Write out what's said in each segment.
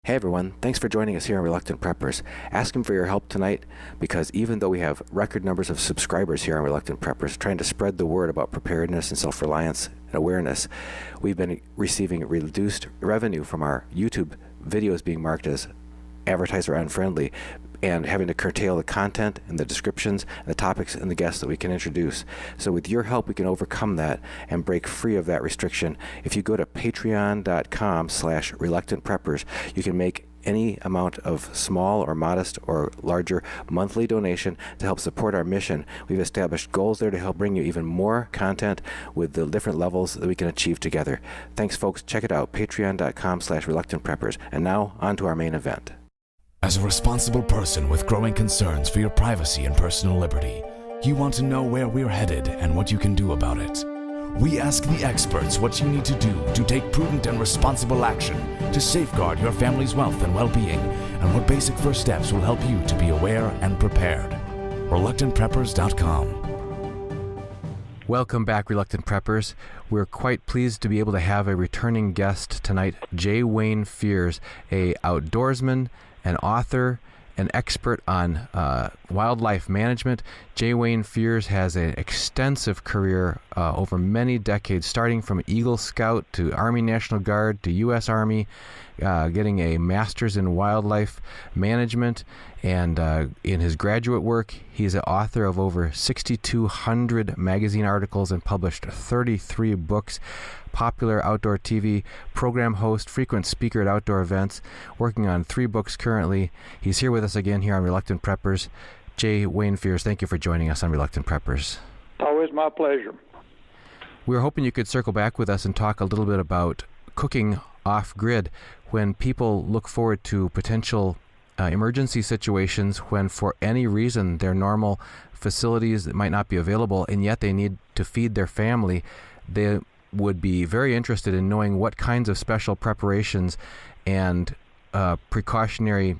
Hey everyone, thanks for joining us here on Reluctant Preppers. Asking for your help tonight because even though we have record numbers of subscribers here on Reluctant Preppers trying to spread the word about preparedness and self-reliance and awareness, we've been receiving reduced revenue from our YouTube videos being marked as advertiser unfriendly and having to curtail the content and the descriptions and the topics and the guests that we can introduce. So with your help, we can overcome that and break free of that restriction. If you go to patreon.com/reluctantpreppers, you can make any amount of small or modest or larger monthly donation to help support our mission. We've established goals there to help bring you even more content with the different levels that we can achieve together. Thanks, folks. Check it out, patreon.com/reluctantpreppers. And now, on to our main event. As a responsible person with growing concerns for your privacy and personal liberty, you want to know where we're headed and what you can do about it. We ask the experts what you need to do to take prudent and responsible action to safeguard your family's wealth and well-being, and what basic first steps will help you to be aware and prepared. ReluctantPreppers.com. Welcome back, Reluctant Preppers. We're quite pleased to be able to have a returning guest tonight, J. Wayne Fears, a outdoorsman, an author, an expert on wildlife management. J. Wayne Fears has an extensive career over many decades, starting from Eagle Scout to Army National Guard to U.S. Army, getting a master's in wildlife management. And in his graduate work, he's an author of over 6,200 magazine articles and published 33 books. Popular outdoor TV program host, frequent speaker at outdoor events, working on 3 books currently. He's here with us again here on Reluctant Preppers. J. Wayne Fears, thank you for joining us on Reluctant Preppers. Always my pleasure. We were hoping you could circle back with us and talk a little bit about cooking off-grid when people look forward to potential emergency situations when for any reason their normal facilities might not be available and yet they need to feed their family. They would be very interested in knowing what kinds of special preparations and precautionary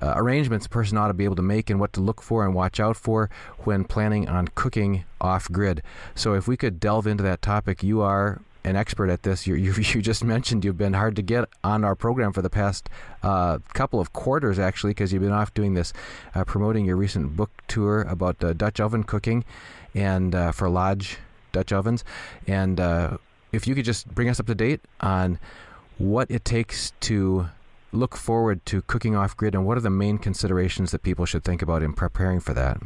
arrangements a person ought to be able to make and what to look for and watch out for when planning on cooking off-grid. So if we could delve into that topic, you are an expert at this. You just mentioned you've been hard to get on our program for the past couple of quarters, actually, because you've been off doing this, promoting your recent book tour about Dutch oven cooking and for Lodge Dutch ovens. And if you could just bring us up to date on what it takes to look forward to cooking off-grid and what are the main considerations that people should think about in preparing for that.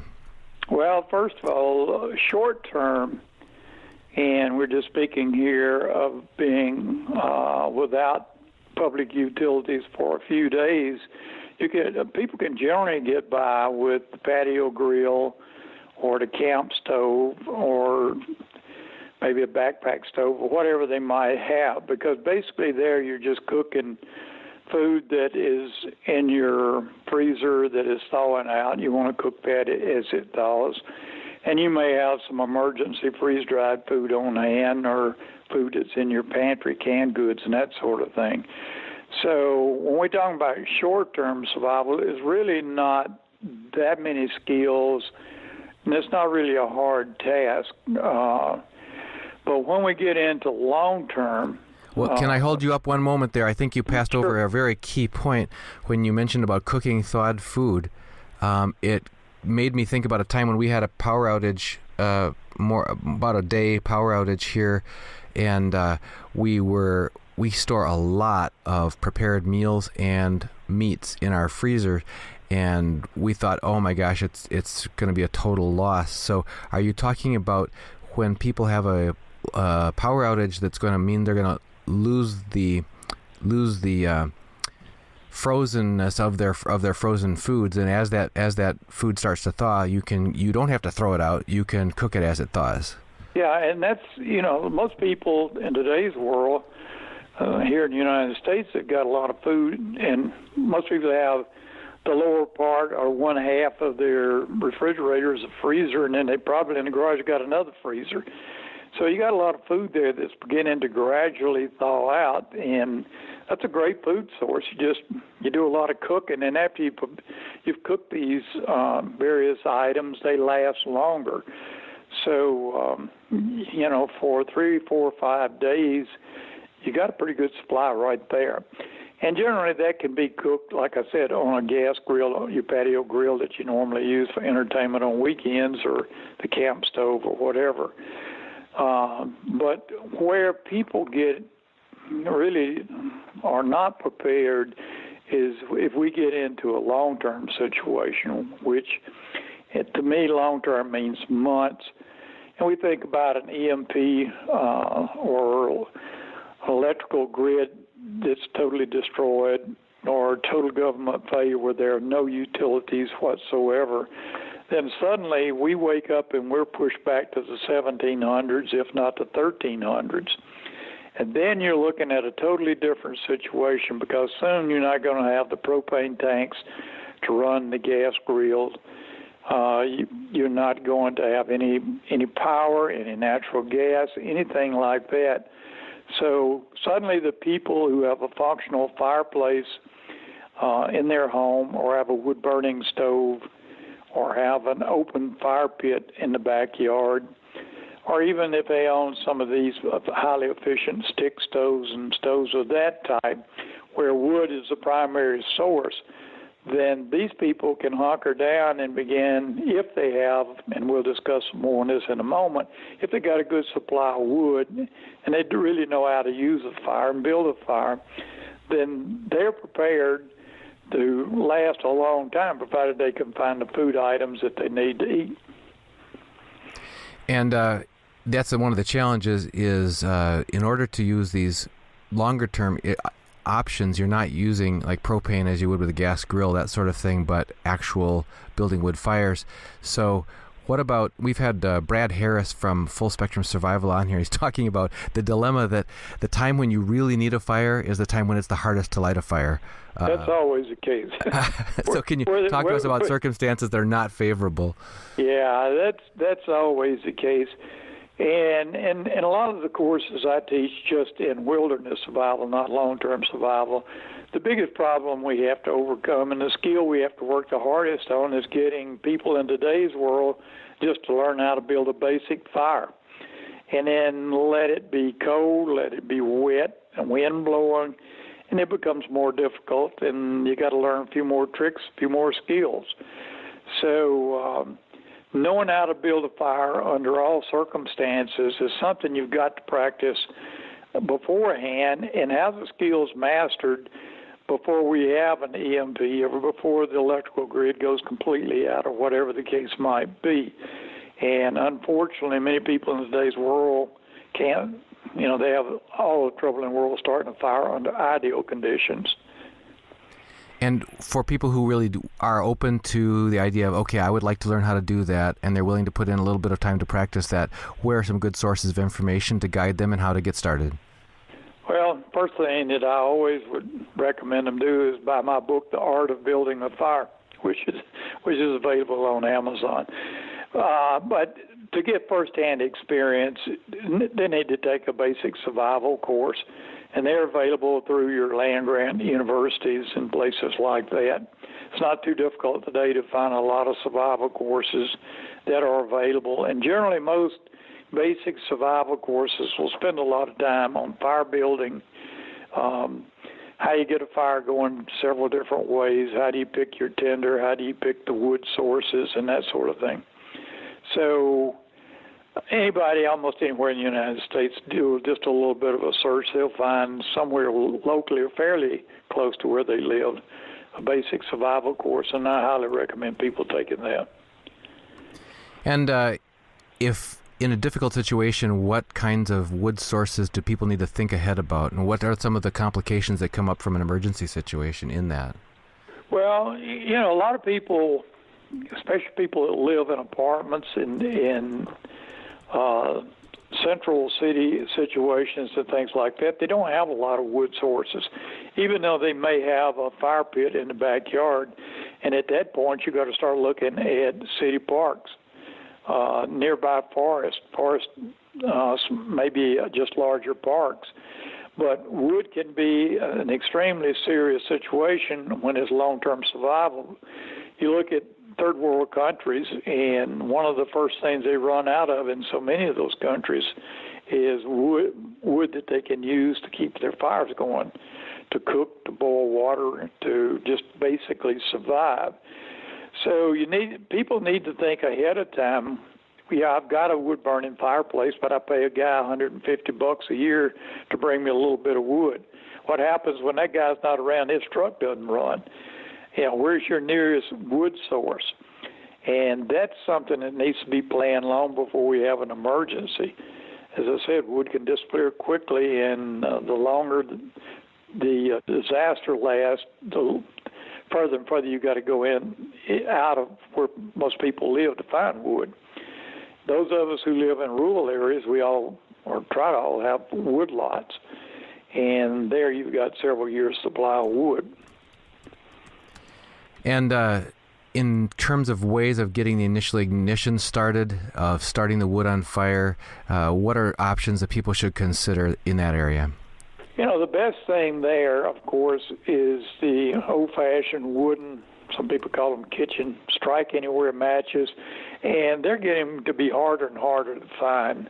Well, first of all, short term, and we're just speaking here of being without public utilities for a few days, people can generally get by with the patio grill or the camp stove or maybe a backpack stove or whatever they might have, because basically there you're just cooking food that is in your freezer that is thawing out. You want to cook that as it thaws. And you may have some emergency freeze-dried food on hand or food that's in your pantry, canned goods and that sort of thing. So when we're talking about short-term survival, it's really not that many skills, and it's not really a hard task. But when we get into long-term... Well, can I hold you up one moment there? I think you passed over a very key point when you mentioned about cooking thawed food. It made me think about a time when we had a power outage, about a day power outage here, and we store a lot of prepared meals and meats in our freezer, and we thought, oh my gosh, it's going to be a total loss. So are you talking about when people have a power outage that's going to mean they're going to lose the frozenness of their frozen foods, and as that food starts to thaw, you don't have to throw it out, you can cook it as it thaws? Yeah, and that's, most people in today's world here in the United States that got a lot of food, and most people have the lower part or one half of their refrigerator is a freezer, and then they probably in the garage got another freezer. So you got a lot of food there that's beginning to gradually thaw out, and that's a great food source. You do a lot of cooking, and after you've cooked these various items, they last longer. So for 3, 4, 5 days, you got a pretty good supply right there. And generally that can be cooked, like I said, on a gas grill, your patio grill that you normally use for entertainment on weekends, or the camp stove or whatever. But where people really are not prepared is if we get into a long-term situation, which to me long-term means months. And we think about an EMP or electrical grid that's totally destroyed, or total government failure where there are no utilities whatsoever, then suddenly we wake up and we're pushed back to the 1700s, if not the 1300s. And then you're looking at a totally different situation, because soon you're not going to have the propane tanks to run the gas grills. You're not going to have any power, any natural gas, anything like that. So suddenly the people who have a functional fireplace in their home, or have a wood-burning stove, or have an open fire pit in the backyard, or even if they own some of these highly efficient stick stoves and stoves of that type, where wood is the primary source, then these people can hunker down and begin, if they have, and we'll discuss more on this in a moment, if they got a good supply of wood and they really know how to use a fire and build a fire, then they're prepared to last a long time, provided they can find the food items that they need to eat. And that's one of the challenges is in order to use these longer-term options, you're not using like propane as you would with a gas grill, that sort of thing, but actual building wood fires. So what about, we've had Brad Harris from Full Spectrum Survival on here. He's talking about the dilemma that the time when you really need a fire is the time when it's the hardest to light a fire. That's always the case. So can you talk to us about circumstances that are not favorable? Yeah, that's always the case. And a lot of the courses I teach just in wilderness survival, not long-term survival, the biggest problem we have to overcome and the skill we have to work the hardest on is getting people in today's world just to learn how to build a basic fire. And then let it be cold, let it be wet and wind blowing, and it becomes more difficult, and you got to learn a few more tricks, a few more skills. So knowing how to build a fire under all circumstances is something you've got to practice beforehand and have the skills mastered before we have an EMP or before the electrical grid goes completely out or whatever the case might be. And unfortunately, many people in today's world can't, they have all the trouble in the world starting a fire under ideal conditions. And for people who really are open to the idea of, okay, I would like to learn how to do that, and they're willing to put in a little bit of time to practice that, where are some good sources of information to guide them and how to get started? Well, first thing that I always would recommend them do is buy my book, The Art of Building a Fire, which is available on Amazon. But to get firsthand experience, they need to take a basic survival course, and they're available through your land-grant universities and places like that. It's not too difficult today to find a lot of survival courses that are available, and generally most basic survival courses will spend a lot of time on fire building, how you get a fire going several different ways, how do you pick your tinder, how do you pick the wood sources, and that sort of thing. So anybody almost anywhere in the United States do just a little bit of a search, they'll find somewhere locally or fairly close to where they live a basic survival course, and I highly recommend people taking that. And if in a difficult situation, what kinds of wood sources do people need to think ahead about, and what are some of the complications that come up from an emergency situation in that? Well, a lot of people, especially people that live in apartments in central city situations and things like that, they don't have a lot of wood sources, even though they may have a fire pit in the backyard. And at that point, you've got to start looking at city parks, nearby forests, maybe just larger parks. But wood can be an extremely serious situation when it's long-term survival. You look at third world countries, and one of the first things they run out of in so many of those countries is wood that they can use to keep their fires going. to cook, to boil water, and to just basically survive. So people need to think ahead of time. Yeah, I've got a wood-burning fireplace, but I pay a guy $150 a year to bring me a little bit of wood. What happens when that guy's not around? His truck doesn't run. Where's your nearest wood source? And that's something that needs to be planned long before we have an emergency. As I said, wood can disappear quickly, and the longer the disaster lasts, the further and further you got to go out of where most people live to find wood. Those of us who live in rural areas, we all, or try to all, have wood lots, and there you've got several years' supply of wood. And in terms of ways of getting the initial ignition started, of starting the wood on fire, what are options that people should consider in that area? The best thing there, of course, is the old-fashioned wooden, some people call them kitchen strike-anywhere matches, and they're getting to be harder and harder to find.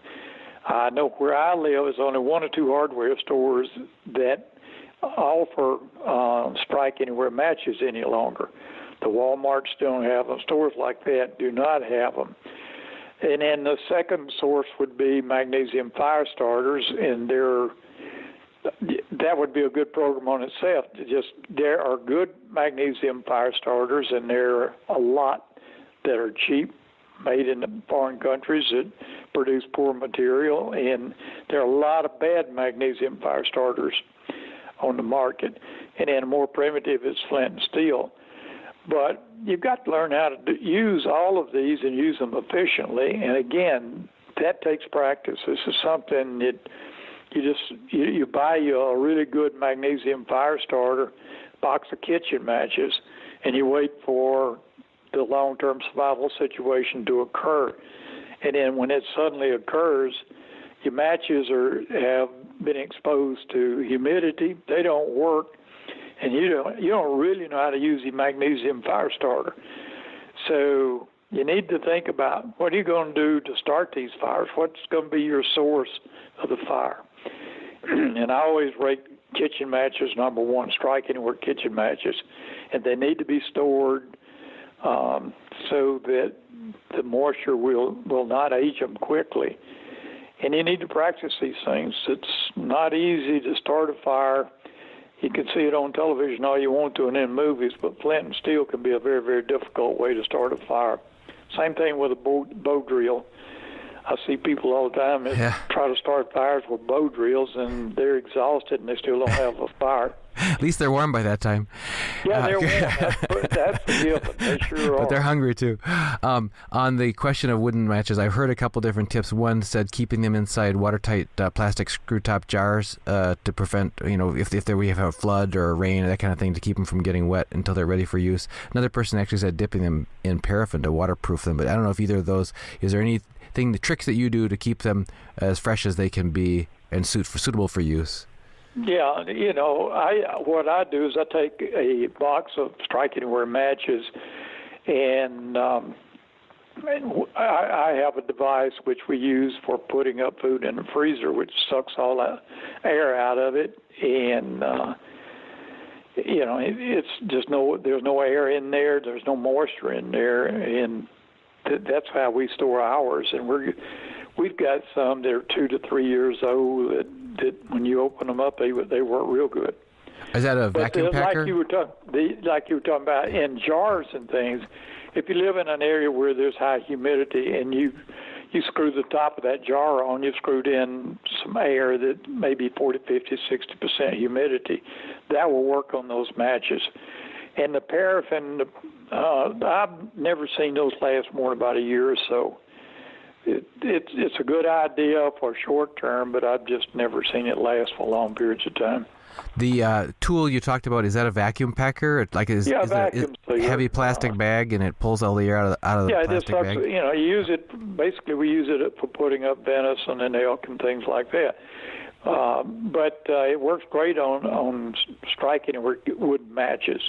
I know where I live is only one or two hardware stores that offer strike-anywhere matches any longer. The Walmarts don't have them. Stores like that do not have them. And then the second source would be Magnesium fire starters, and that would be a good program on itself. There are good Magnesium fire starters, and there are a lot that are cheap, made in foreign countries that produce poor material, and there are a lot of bad Magnesium fire starters on the market. And then more primitive is flint and steel. But you've got to learn how to use all of these and use them efficiently. And again, that takes practice. This is something that you buy you a really good Magnesium fire starter, box of kitchen matches, and you wait for the long-term survival situation to occur. And then when it suddenly occurs, your matches have been exposed to humidity. They don't work. And you don't really know how to use the Magnesium fire starter. So you need to think about what are you going to do to start these fires? What's going to be your source of the fire? And I always rate kitchen matches number one, strike anywhere kitchen matches. And they need to be stored so that the moisture will not age them quickly. And you need to practice these things. It's not easy to start a fire. You can see it on television all you want to and in movies, but flint and steel can be a very, very difficult way to start a fire. Same thing with a bow drill. I see people all the time that try to start fires with bow drills, and they're exhausted and they still don't have a fire. At least they're warm by that time. Yeah, they're warm. That's a given. They sure are. But they're hungry too. On the question of wooden matches, I've heard a couple different tips. One said keeping them inside watertight plastic screw-top jars to prevent, if we have a flood or a rain or that kind of thing, to keep them from getting wet until they're ready for use. Another person actually said dipping them in paraffin to waterproof them. But I don't know if either of those, is there anything, the tricks that you do to keep them as fresh as they can be and suitable for use? Yeah, what I do is I take a box of strike anywhere matches, and I have a device which we use for putting up food in the freezer, which sucks all that air out of it, and it's just there's no air in there, there's no moisture in there, and that's how we store ours. And we've got some that are 2 to 3 years old that when you open them up, they work real good. Is that a vacuum packer? Like you were talking about in jars and things, if you live in an area where there's high humidity and you screw the top of that jar on, you've screwed in some air that may be 40, 50, 60% humidity, that will work on those matches. And the paraffin, I've never seen those last more than about a year or so. It's a good idea for short term, but I've just never seen it last for long periods of time. The tool you talked about, is that a vacuum packer? Is vacuum it a heavy plastic bag and it pulls all the air out of the plastic bag? Yeah, you use it. Basically, we use it for putting up venison and elk and things like that. But it works great on striking wood matches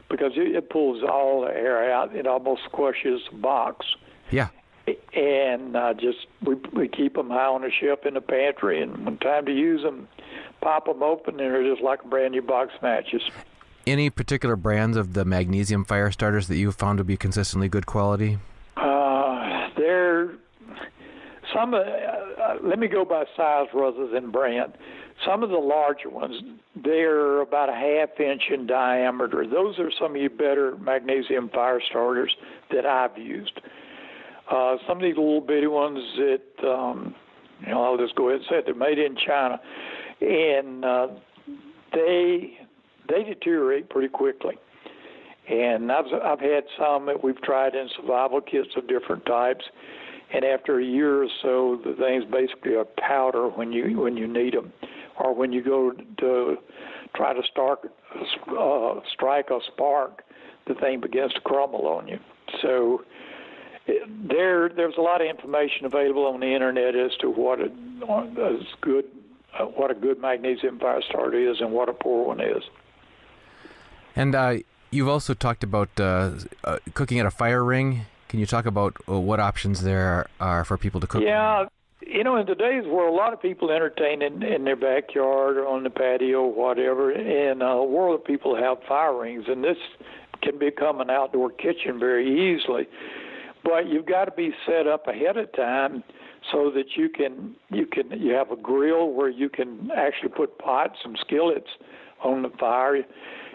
because it pulls all the air out. It almost squishes the box. Yeah. And we keep them high on the shelf in the pantry, and when time to use them, pop them open, and they're just like a brand new box of matches. Any particular brands of the Magnesium fire starters that you've found to be consistently good quality? They're some. Let me go by size rather than brand. Some of the larger ones, they're about a half-inch in diameter. Those are some of your better Magnesium fire starters that I've used. Some of these little bitty ones that, I'll just go ahead and say it, they're made in China, and they deteriorate pretty quickly. And I've had some that we've tried in survival kits of different types, and after a year or so, the things basically are powder when you need them, or when you go to try to strike a spark, the thing begins to crumble on you. So there's a lot of information available on the internet as to what a good Magnesium fire starter is and what a poor one is. And you've also talked about cooking at a fire ring. Can you talk about what options there are for people to cook? Yeah, in today's world, a lot of people entertain in their backyard or on the patio or whatever, and a world of people have fire rings, and this can become an outdoor kitchen very easily. But you've got to be set up ahead of time so that you have a grill where you can actually put pots and skillets on the fire.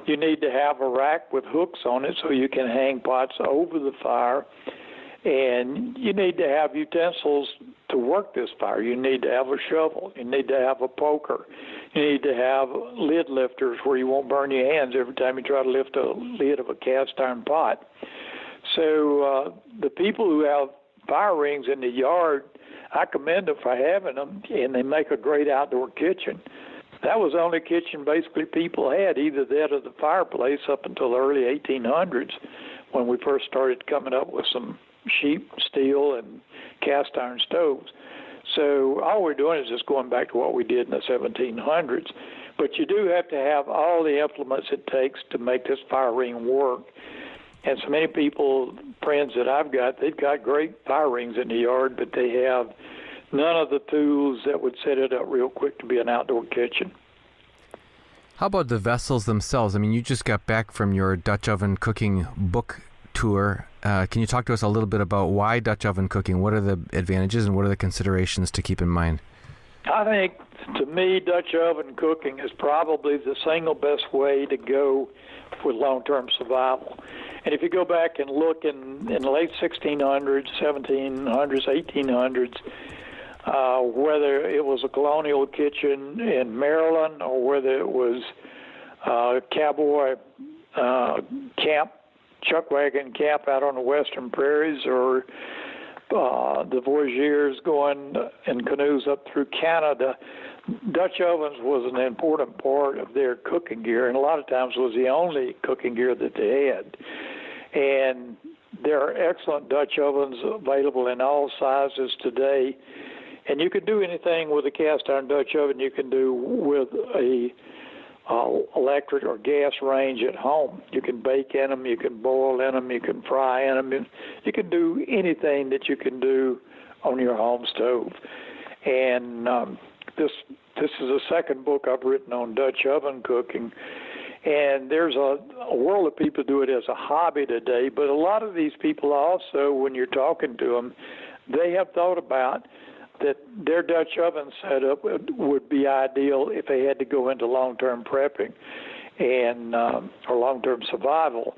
You need to have a rack with hooks on it so you can hang pots over the fire. And you need to have utensils to work this fire. You need to have a shovel. You need to have a poker. You need to have lid lifters where you won't burn your hands every time you try to lift a lid of a cast iron pot. So the people who have fire rings in the yard, I commend them for having them, and they make a great outdoor kitchen. That was the only kitchen basically people had, either that or the fireplace, up until the early 1800s when we first started coming up with some sheep, steel, and cast iron stoves. So all we're doing is just going back to what we did in the 1700s. But you do have to have all the implements it takes to make this fire ring work. And so many people, friends that I've got, they've got great fire rings in the yard, but they have none of the tools that would set it up real quick to be an outdoor kitchen. How about the vessels themselves? I mean, you just got back from your Dutch oven cooking book tour. Can you talk to us a little bit about why Dutch oven cooking? What are the advantages and what are the considerations to keep in mind? I think, to me, Dutch oven cooking is probably the single best way to go with long-term survival. And if you go back and look in the late 1600s, 1700s, 1800s, whether it was a colonial kitchen in Maryland or whether it was cowboy camp, chuck wagon camp out on the western prairies, or the voyageurs going in canoes up through Canada, Dutch ovens was an important part of their cooking gear, and a lot of times was the only cooking gear that they had. And there are excellent Dutch ovens available in all sizes today. And you can do anything with a cast iron Dutch oven you can do with a electric or gas range at home. You can bake in them, you can boil in them, you can fry in them. You can do anything that you can do on your home stove. And this is the second book I've written on Dutch oven cooking. And there's a world of people do it as a hobby today, but a lot of these people also, when you're talking to them, they have thought about that their Dutch oven setup would be ideal if they had to go into long-term prepping and or long-term survival.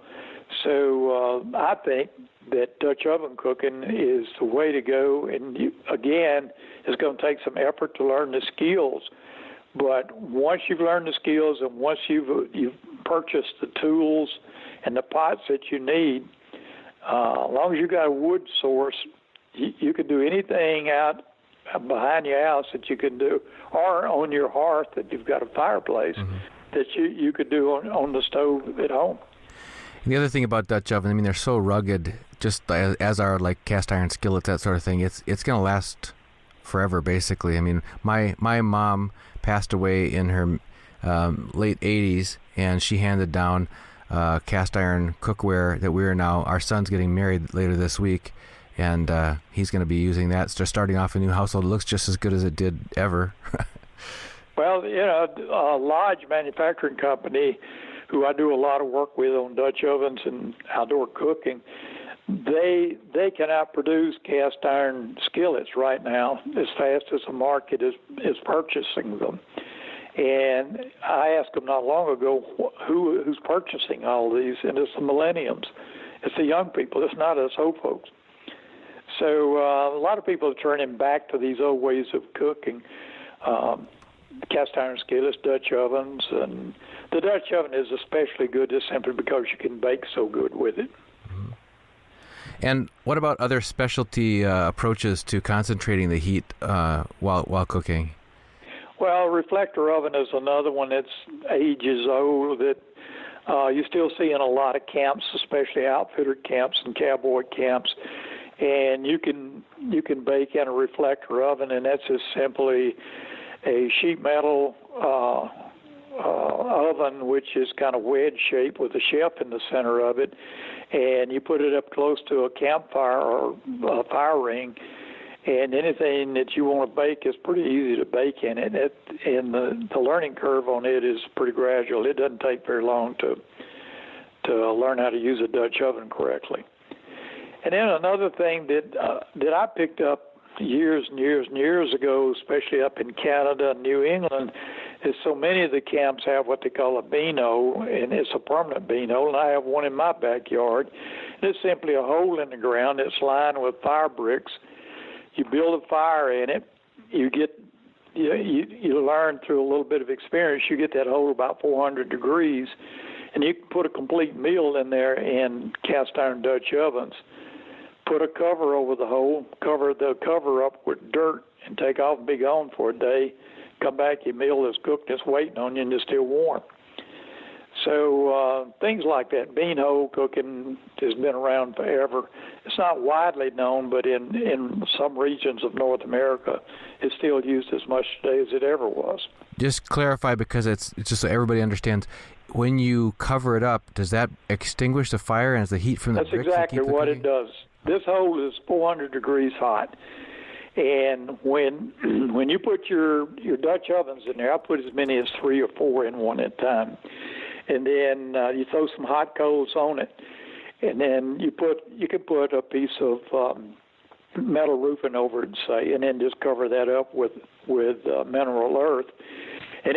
So I think that Dutch oven cooking is the way to go, and again, it's going to take some effort to learn the skills. But once you've learned the skills and once you've purchased the tools and the pots that you need, as long as you've got a wood source, you can do anything out behind your house that you can do, or on your hearth that you've got a fireplace that you could do on the stove at home. And the other thing about Dutch oven, I mean, they're so rugged, just as are like cast iron skillets, that sort of thing. It's going to last forever, basically. I mean, my mom passed away in her late 80s, and she handed down cast iron cookware that our son's getting married later this week, and he's going to be using that. So starting off a new household. It looks just as good as it did ever. Well, a large manufacturing company who I do a lot of work with on Dutch ovens and outdoor cooking, they cannot produce cast iron skillets right now as fast as the market is purchasing them. And I asked them not long ago who's purchasing all these, and it's the millenniums. It's the young people. It's not us old folks. So a lot of people are turning back to these old ways of cooking. Cast iron skillets, Dutch ovens, and the Dutch oven is especially good just simply because you can bake so good with it. Mm-hmm. And what about other specialty approaches to concentrating the heat while cooking? Well, Reflector oven is another one that's ages old that you still see in a lot of camps, especially outfitter camps and cowboy camps. And you can bake in a Reflector oven, and that's just simply a sheet metal oven, which is kind of wedge shaped with a shelf in the center of it, and you put it up close to a campfire or a fire ring, and anything that you want to bake is pretty easy to bake in it. And the learning curve on it is pretty gradual. It doesn't take very long to learn how to use a Dutch oven correctly. And then another thing that I picked up years and years and years ago, especially up in Canada and New England, is so many of the camps have what they call a beano, and it's a permanent beano, and I have one in my backyard. And it's simply a hole in the ground that's lined with fire bricks. You build a fire in it. You learn through a little bit of experience. You get that hole about 400 degrees, and you can put a complete meal in there in cast iron Dutch ovens. Put a cover over the hole, cover the cover up with dirt, and take off and be gone for a day. Come back, your meal is cooked, it's waiting on you, and it's still warm. So things like that. Beano cooking has been around forever. It's not widely known, but in some regions of North America, it's still used as much today as it ever was. Just clarify, because it's just so everybody understands. When you cover it up, does that extinguish the fire, and is the heat from the bricks? That's exactly what it does. This hole is 400 degrees hot, and when you put your Dutch ovens in there, I put as many as 3 or 4 in one at a time, and then you throw some hot coals on it, and then you can put a piece of metal roofing over it, say, and then just cover that up with mineral earth. And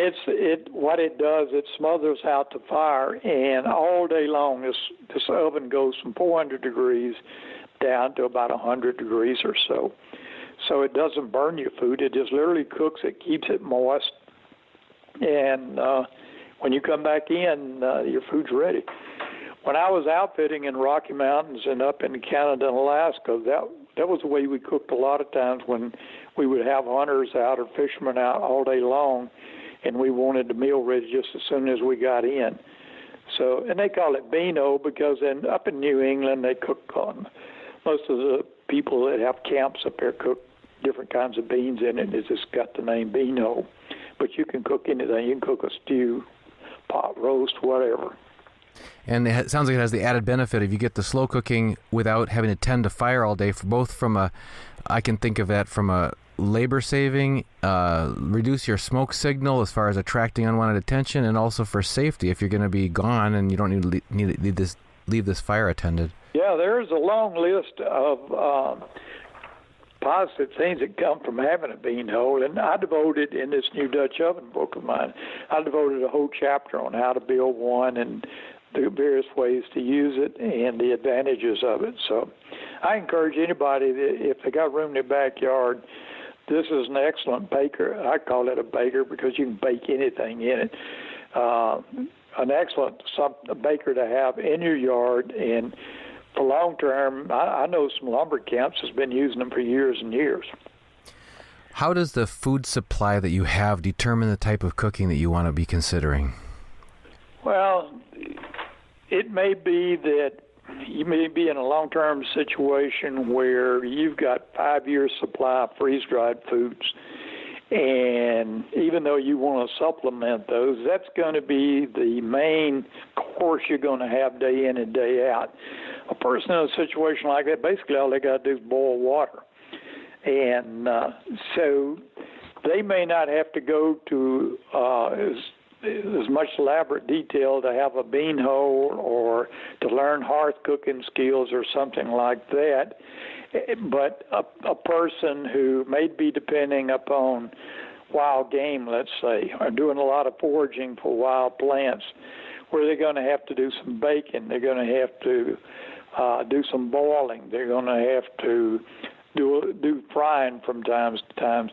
what it does, it smothers out the fire, and all day long this oven goes from 400 degrees down to about 100 degrees or so. So it doesn't burn your food. It just literally cooks it, keeps it moist, and when you come back in, your food's ready. When I was outfitting in Rocky Mountains and up in Canada and Alaska, that was the way we cooked a lot of times when we would have hunters out or fishermen out all day long, and we wanted the meal ready just as soon as we got in. So, and they call it beano because up in New England they cook on. Most of the people that have camps up there cook different kinds of beans in it. It's just got the name beano. But you can cook anything. You can cook a stew, pot roast, whatever. And it sounds like it has the added benefit if you get the slow cooking without having to tend to fire all day. I can think of that from a labor saving, reduce your smoke signal as far as attracting unwanted attention, and also for safety if you're going to be gone and you don't need to leave this fire attended. Yeah, there's a long list of positive things that come from having a beano, and I devoted in this new Dutch oven book of mine, I devoted a whole chapter on how to build one and the various ways to use it and the advantages of it. So I encourage anybody that if they got room in their backyard, this is an excellent baker. I call it a baker because you can bake anything in it. An excellent baker to have in your yard, and for long term, I know some lumber camps has been using them for years and years. How does the food supply that you have determine the type of cooking that you want to be considering? Well, it may be that you may be in a long-term situation where you've got 5 years supply of freeze-dried foods, and even though you want to supplement those, that's going to be the main course you're going to have day in and day out. A person in a situation like that, basically all they got to do is boil water. And so they may not have to go to as much elaborate detail to have a bean hole or to learn hearth cooking skills or something like that. But a person who may be depending upon wild game, let's say, or doing a lot of foraging for wild plants, where they're going to have to do some baking, they're going to have to do some boiling, they're going to have to do frying from time to time.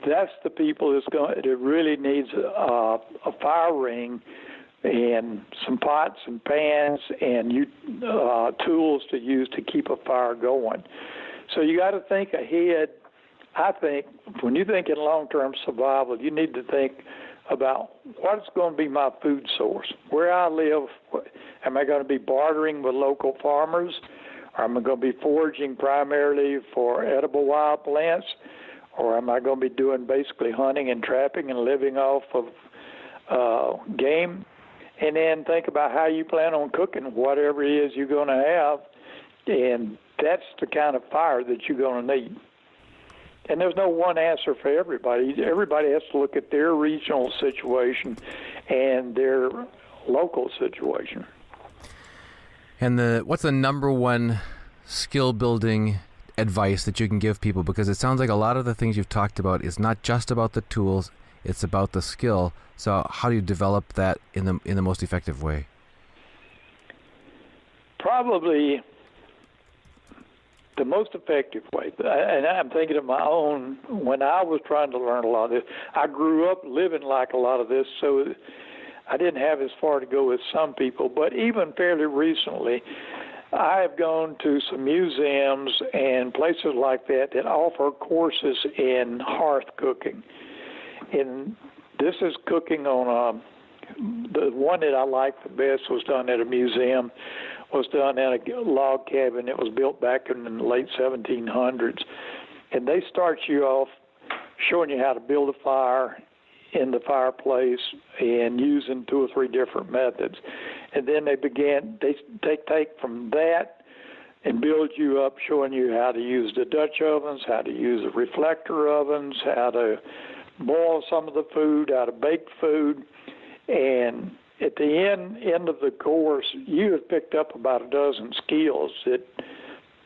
That's the people that really needs a fire ring and some pots and pans and tools to use to keep a fire going. So you got to think ahead. I think when you think in long-term survival, you need to think about what's going to be my food source. Where I live, am I going to be bartering with local farmers? Or am I going to be foraging primarily for edible wild plants? Or am I going to be doing basically hunting and trapping and living off of game? And then think about how you plan on cooking whatever it is you're going to have. And that's the kind of fire that you're going to need. And there's no one answer for everybody. Everybody has to look at their regional situation and their local situation. And what's the number one skill building advice that you can give people? Because it sounds like a lot of the things you've talked about is not just about the tools, it's about the skill. So how do you develop that in the most effective way? Probably the most effective way, and I'm thinking of my own, when I was trying to learn a lot of this, I grew up living like a lot of this, so I didn't have as far to go as some people. But even fairly recently, I have gone to some museums and places like that offer courses in hearth cooking. And this is cooking on the one that I liked the best was done at a museum, was done at a log cabin that was built back in the late 1700s. And they start you off showing you how to build a fire in the fireplace and using 2 or 3 different methods. And then they take from that and build you up, showing you how to use the Dutch ovens, how to use the reflector ovens, how to boil some of the food, how to bake food. And at the end of the course, you have picked up about a dozen skills that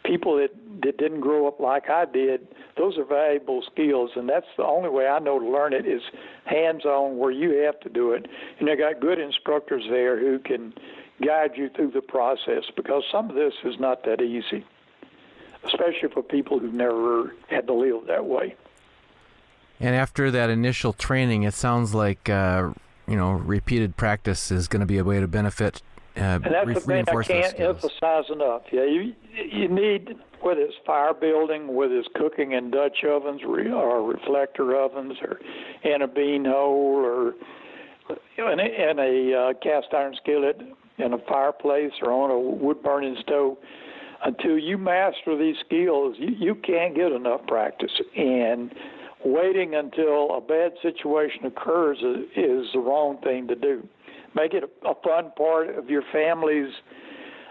people that didn't grow up like I did, those are valuable skills, and that's the only way I know to learn it is hands-on, where you have to do it. And they got good instructors there who can guide you through the process, because some of this is not that easy, especially for people who've never had to live that way. And after that initial training, it sounds like repeated practice is going to be a way to benefit. And that's the thing I can't emphasize enough. Yeah, you need, whether it's fire building, whether it's cooking in Dutch ovens or reflector ovens, or in a bean hole, or in a cast iron skillet, in a fireplace, or on a wood burning stove. Until you master these skills, you can't get enough practice. And waiting until a bad situation occurs is the wrong thing to do. Make it a fun part of your family's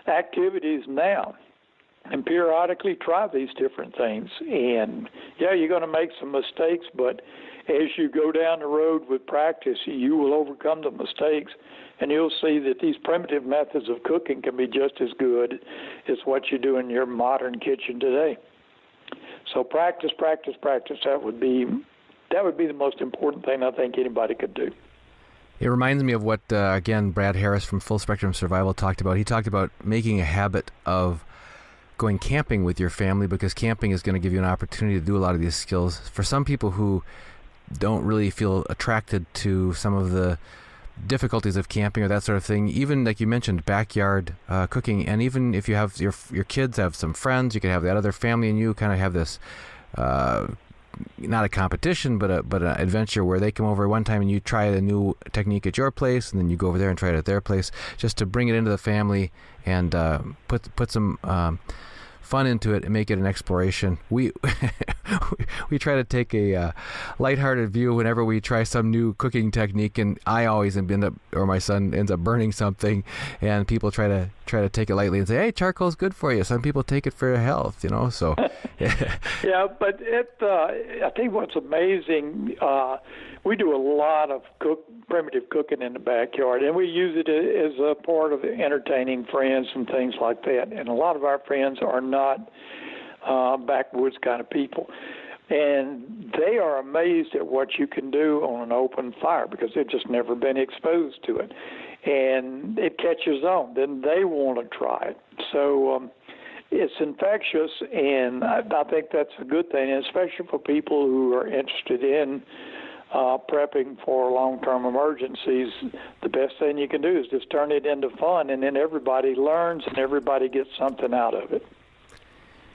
activities now, and periodically try these different things. And yeah, you're going to make some mistakes, but as you go down the road with practice, you will overcome the mistakes, and you'll see that these primitive methods of cooking can be just as good as what you do in your modern kitchen today. So practice, practice, practice. That would be the most important thing I think anybody could do. It reminds me of what, again, Brad Harris from Full Spectrum Survival talked about. He talked about making a habit of going camping with your family, because camping is going to give you an opportunity to do a lot of these skills. For some people who don't really feel attracted to some of the difficulties of camping or that sort of thing, even like you mentioned, backyard cooking, and even if you have your kids have some friends, you can have that other family, and you kind of have this not a competition, but an adventure where they come over one time and you try a new technique at your place, and then you go over there and try it at their place, just to bring it into the family and put some fun into it and make it an exploration. we try to take a lighthearted view whenever we try some new cooking technique, and I always end up, or my son ends up burning something, and people try to take it lightly and say, "Hey, charcoal's good for you." Some people take it for health, So yeah, but I think what's amazing, we do a lot of primitive cooking in the backyard, and we use it as a part of entertaining friends and things like that. And a lot of our friends are not backwoods kind of people, and they are amazed at what you can do on an open fire because they've just never been exposed to it, and it catches on. Then they want to try it. So it's infectious, and I think that's a good thing, and especially for people who are interested in prepping for long-term emergencies. The best thing you can do is just turn it into fun, and then everybody learns and everybody gets something out of it.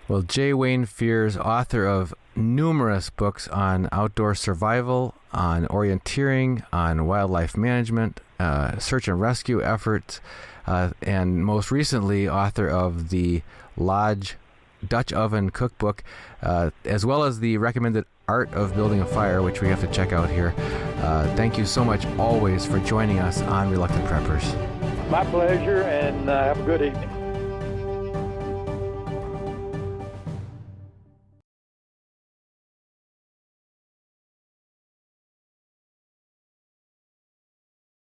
Well, J. Wayne Fears, author of numerous books on outdoor survival, on orienteering, on wildlife management, search and rescue efforts, and most recently author of the Lodge Dutch Oven Cookbook, as well as the recommended Art of Building a Fire, which we have to check out here. Thank you so much always for joining us on Reluctant Preppers. My pleasure, and have a good evening.